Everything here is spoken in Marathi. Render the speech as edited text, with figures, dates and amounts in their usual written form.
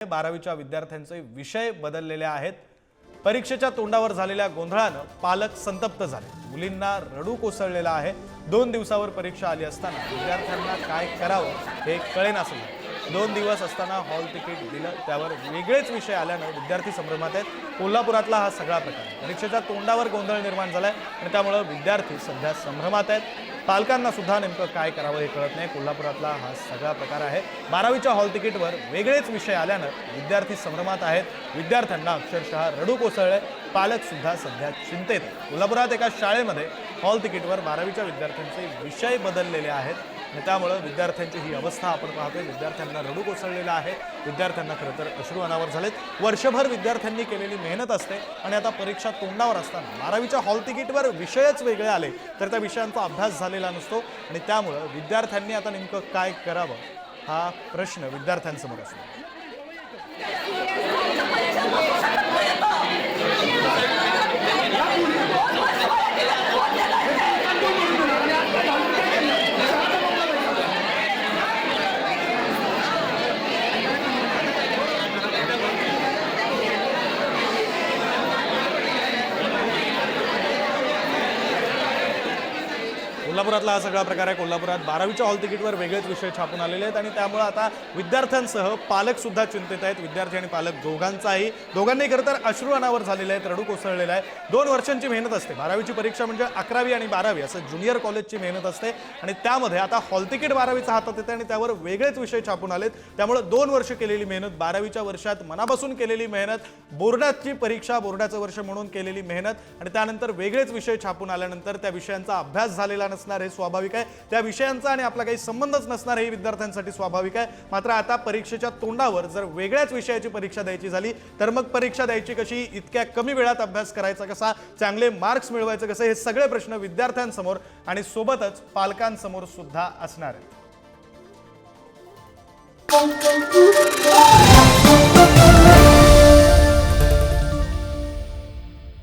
12वीच्या विद्यार्थ्यांचे विषय बदललेले आहेत। परीक्षेच्या तोंडावर झालेल्या गोंधळानं पालक संतप्त झाले। मुलींना रडू कोसळलेला आहे। 2 दिवसावर परीक्षा आली असताना विद्यार्थ्यांना काय करावं हे कळेनासे। 2 दिवस असताना हॉल तिकीट दिलं, त्यावर वेगळेच विषय आल्यानं विद्यार्थी संभ्रमात आहेत। कोल्हापुरातला हा सगळा प्रकार परीक्षेच्या तोंडावर गोंधळ निर्माण झालाय आणि त्यामुळे विद्यार्थी सध्या संभ्रमात आहेत। पालकांना सुद्धा नेमकं काय करावं हे कळत नाही। कोल्हापुरातला हा सगळा प्रकार आहे। 12वीच्या हॉल तिकीटवर वेगळेच विषय आल्यानं विद्यार्थी संभ्रमात आहेत। विद्यार्थ्यांना अक्षरशः रडू कोसळले। पालक सुद्धा सध्या चिंतेत। कोल्हापुरात एका शाळेमध्ये हॉल तिकीटवर 12वीच्या विद्यार्थ्यांचे विषय बदललेले आहेत आणि त्यामुळे विद्यार्थ्यांची ही अवस्था आपण पाहतोय। विद्यार्थ्यांना रडू कोसळलेला आहे। विद्यार्थ्यांना खरं तर अश्रू अनावर झालेत। वर्षभर विद्यार्थ्यांनी केलेली मेहनत असते आणि आता परीक्षा तोंडावर असताना 12वीच्या हॉल तिकीटवर विषयच वेगळे आले तर त्या विषयांचा अभ्यास झालेला नसतो आणि त्यामुळे विद्यार्थ्यांनी आता नेमकं काय करावं हा प्रश्न विद्यार्थ्यांसमोर असतो। कोल्हापुरातला हा सगळा प्रकार आहे। कोल्हापुरात 12वीच्या हॉल तिकीटवर वेगळेच विषय छापून आलेले आहेत आणि त्यामुळे आता विद्यार्थ्यांसह पालक सुद्धा चिंतित आहेत। विद्यार्थी आणि पालक दोघांनी खरं तर अश्रू अनावर झालेले आहेत, रडू कोसळलेला आहे। 2 वर्षांची मेहनत असते। 12वीची परीक्षा म्हणजे 11वी आणि 12वी असं ज्युनियर कॉलेजची मेहनत असते आणि त्यामध्ये आता हॉल तिकीट 12वीचा हातात येते आणि त्यावर वेगळेच विषय छापून आलेत। त्यामुळे 2 वर्ष केलेली मेहनत, 12वीच्या वर्षात मनापासून केलेली मेहनत, बोर्डाची परीक्षा बोर्डाचं वर्ष म्हणून केलेली मेहनत आणि त्यानंतर वेगळेच विषय छापून आल्यानंतर त्या विषयांचा अभ्यास झालेला नसणार हे स्वाभाविक आहे। त्या विषयांचा आणि आपला काही संबंधच नसणार हे विद्यार्थ्यांसाठी स्वाभाविक आहे। मात्र आता परीक्षेच्या तोंडावर जर वेगळ्याच विषयाची परीक्षा द्यायची झाली तर मग परीक्षा द्यायची कशी, इतक्या कमी वेळात अभ्यास करायचा कसा, चांगले मार्क्स मिळवायचे कसे, हे सगळे प्रश्न विद्यार्थ्यांसमोर आणि सोबतच पालकांसमोर सुद्धा असणार आहेत।